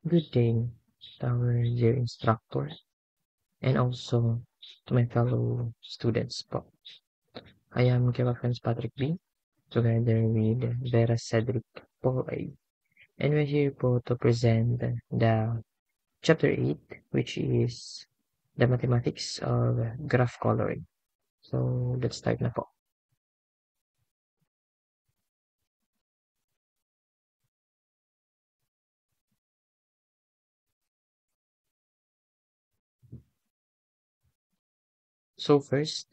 Good day to our dear instructor and also to my fellow students po. I am Kevin Franz Patrick B. together with Vera Cedric Paul A. And we're here po to present the chapter 8, which is the mathematics of graph coloring. So let's start na po. So first,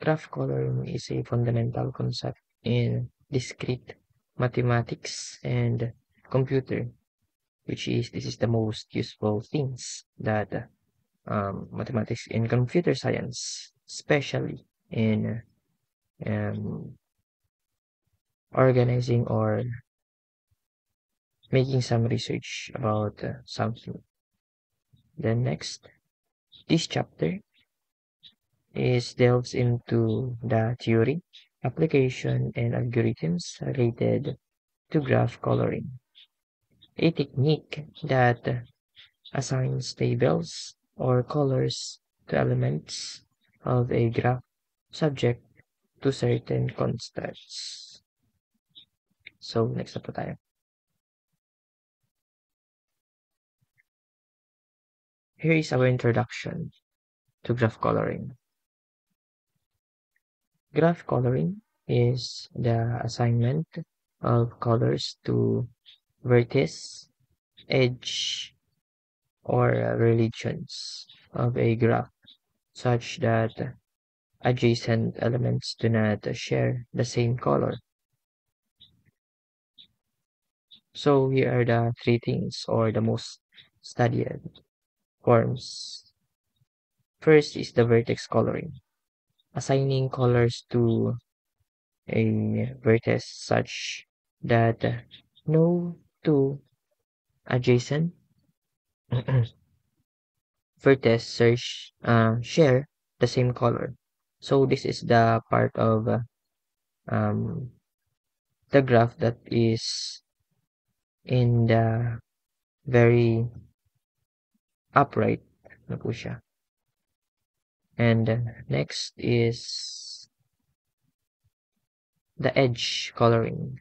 graph coloring is a fundamental concept in discrete mathematics and computer, which is this is the most useful things that mathematics and computer science, especially in um, organizing or making some research about something. Then next, this chapter is delves into the theory, application, and algorithms related to graph coloring, a technique that assigns labels or colors to elements of a graph subject to certain constants. So, next na po tayo. Here is our introduction to graph coloring. Graph coloring is the assignment of colors to vertices, edge, or regions of a graph such that adjacent elements do not share the same color. So here are the three things or the most studied forms. First is the vertex coloring, assigning colors to a vertex such that no two adjacent vertices share the same color. So this is the part of um, the graph that is in the very upright na po siya. And next is the edge coloring,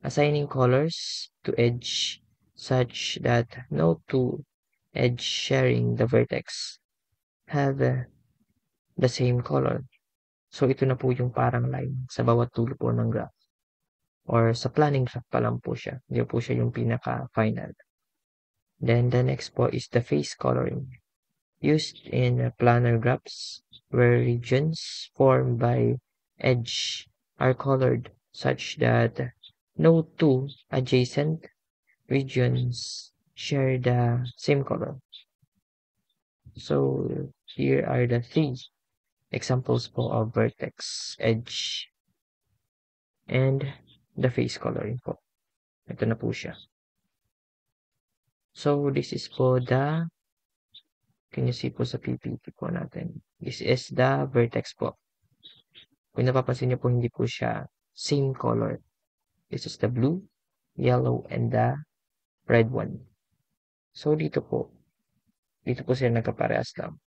assigning colors to edge such that no two edge sharing the vertex have the same color. So ito na po yung parang line sa bawat dulo po ng graph. Or sa planning graph pa lang po siya. Hindi po siya yung pinaka-final. Then the next po is the face coloring, used in planar graphs where regions formed by edge are colored such that no two adjacent regions share the same color. So here are the three examples po of vertex, edge, and the face coloring po. Ito na po siya. So this is po the, can you see po sa PPT po natin. This is the vertex po. Kung napapansin niyo po, hindi po siya same color. This is the blue, yellow, and the red one. So dito po sila nagkaparehas lang.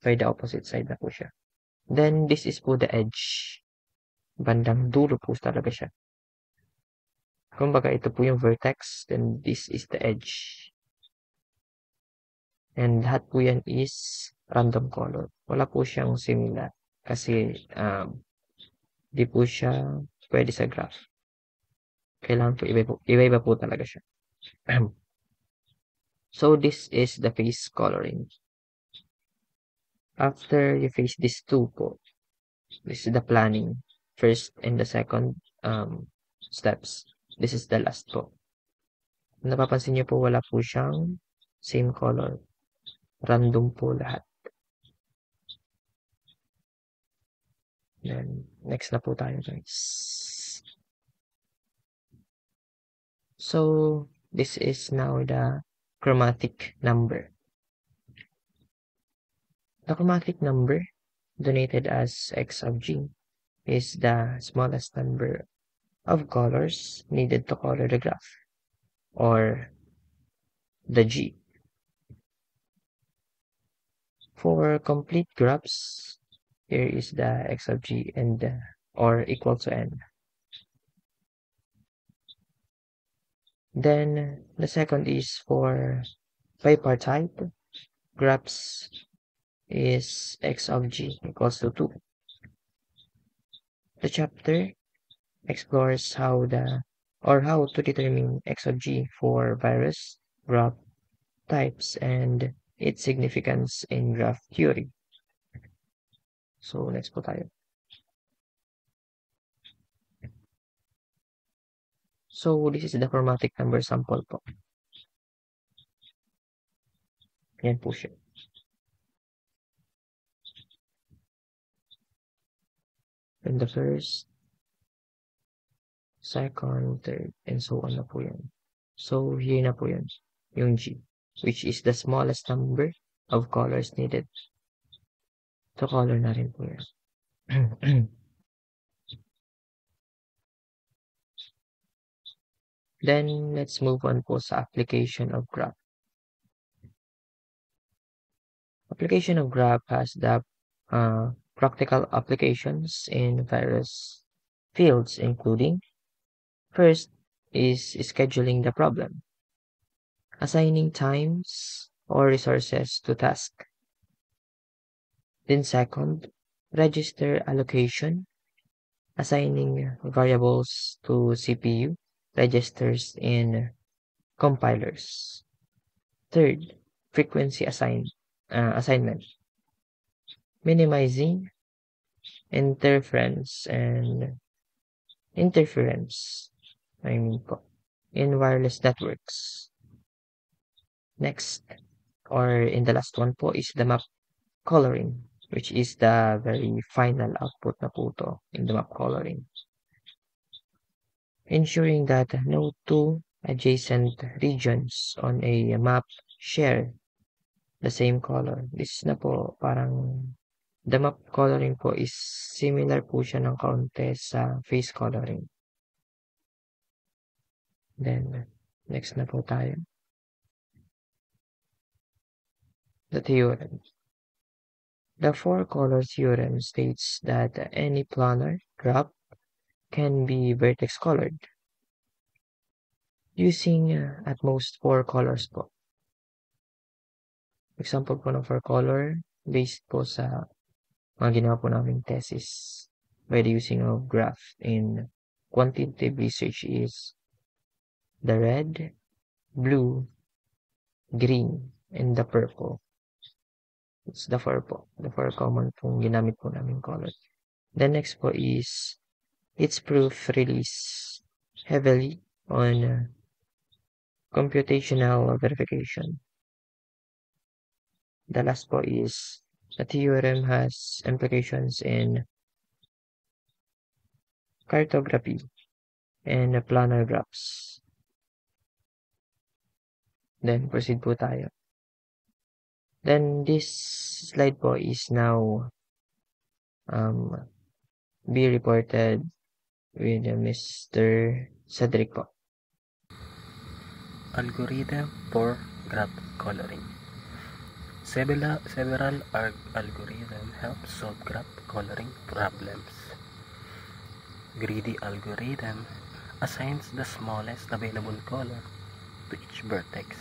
By the opposite side na po siya. Then this is po the edge. Bandang dulo po talaga siya. Kumbaga ito po yung vertex, then this is the edge. And lahat po yan is random color. Wala po siyang similar kasi di po siya pwede sa graph. Kailangan po iba-iba po talaga siya. So this is the face coloring. After you face these two po, this is the planning. First and the second steps. This is the last po. Napapansin niyo po, wala po siyang same color. Random po lahat. Then, next na po tayo guys. So, this is now the chromatic number. The chromatic number, denoted as x of g, is the smallest number of colors needed to color the graph. Or, the G. For complete graphs, here is the x of G and or equal to n. Then the second is for bipartite graphs is x of G equals to 2. The chapter explores how to determine x of G for various graph types and its significance in graph theory. So, next po tayo. So, this is the chromatic number sample po. Yan po siya. And the first, second, third, and so on na po yan. So, here na po yan, yung G, which is the smallest number of colors needed. So, color na rin po yan. Then, let's move on po sa application of graph. Application of graph has the practical applications in various fields, including first is scheduling the problem, assigning times or resources to task. Then second, register allocation, assigning variables to CPU registers in compilers. Third, frequency assignment, minimizing interference in wireless networks. Next, or in the last one po, is the map coloring, which is the very final output na po to in the map coloring. Ensuring that no two adjacent regions on a map share the same color. This na po, parang the map coloring po is similar po siya ng kaunti sa face coloring. Then, next na po tayo. The theorem. The four-color theorem states that any planar graph can be vertex colored using at most 4 colors po. Example po ng 4 color based po sa mga ginawa po namin thesis by the using of graph in quantitative research is the red, blue, green, and the purple. It's the 4 po. The 4 common pong ginamit po namin color. The next po is its proof relies heavily on computational verification. The last po is the theorem has implications in cartography and planar graphs. Then proceed po tayo. Then this slide po is now be reported with Mr. Cedric po. Algorithm for graph coloring. Several algorithms help solve graph coloring problems. Greedy algorithm assigns the smallest available color to each vertex.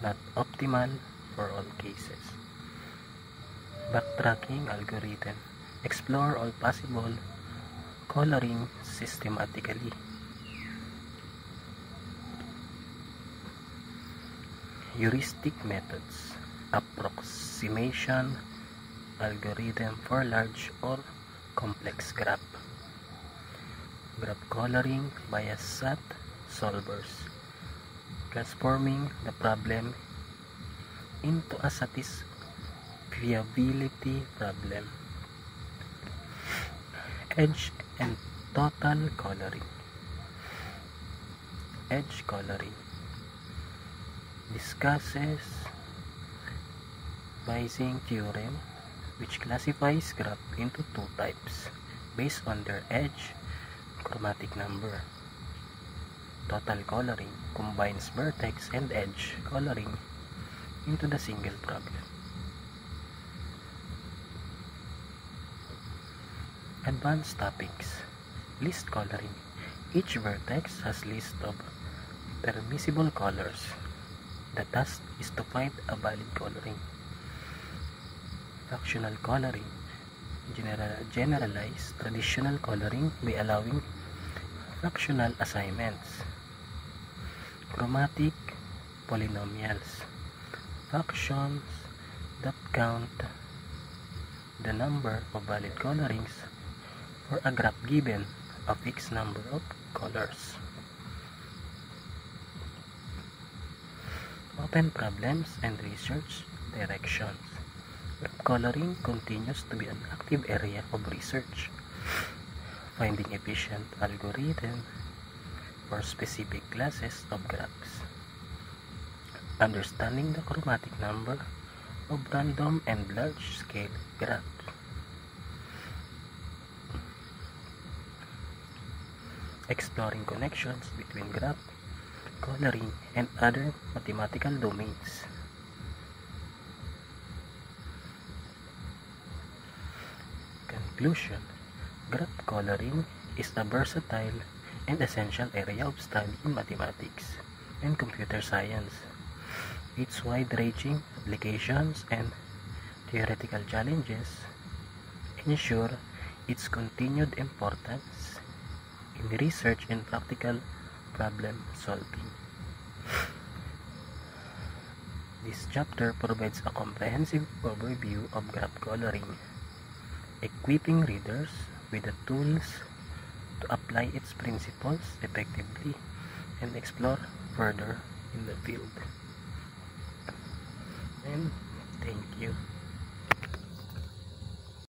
Not optimal for all cases. Backtracking algorithm explore all possible coloring systematically. Heuristic methods, approximation algorithm for large or complex graph. Graph coloring by SAT solvers, transforming the problem into a satisfiability problem. Edge and total coloring. Edge coloring discusses Bayesian theorem, which classifies graph into two types based on their edge chromatic number. Total coloring combines vertex and edge coloring into the single problem. Advanced topics. List coloring. Each vertex has list of permissible colors. The task is to find a valid coloring. Fractional coloring. Generalize traditional coloring by allowing fractional assignments. Chromatic polynomials. Fractions that count the number of valid colorings for a graph given a fixed number of colors. Open problems and research directions. Graph coloring continues to be an active area of research. Finding efficient algorithm for specific classes of graphs. Understanding the chromatic number of random and large-scale graphs. Exploring connections between graph coloring and other mathematical domains. Conclusion. Graph coloring is a versatile and essential area of study in mathematics and computer science. Its wide-ranging applications and theoretical challenges ensure its continued importance in research and practical problem solving. This chapter provides a comprehensive overview of graph coloring, equipping readers with the tools to apply its principles effectively and explore further in the field. And thank you.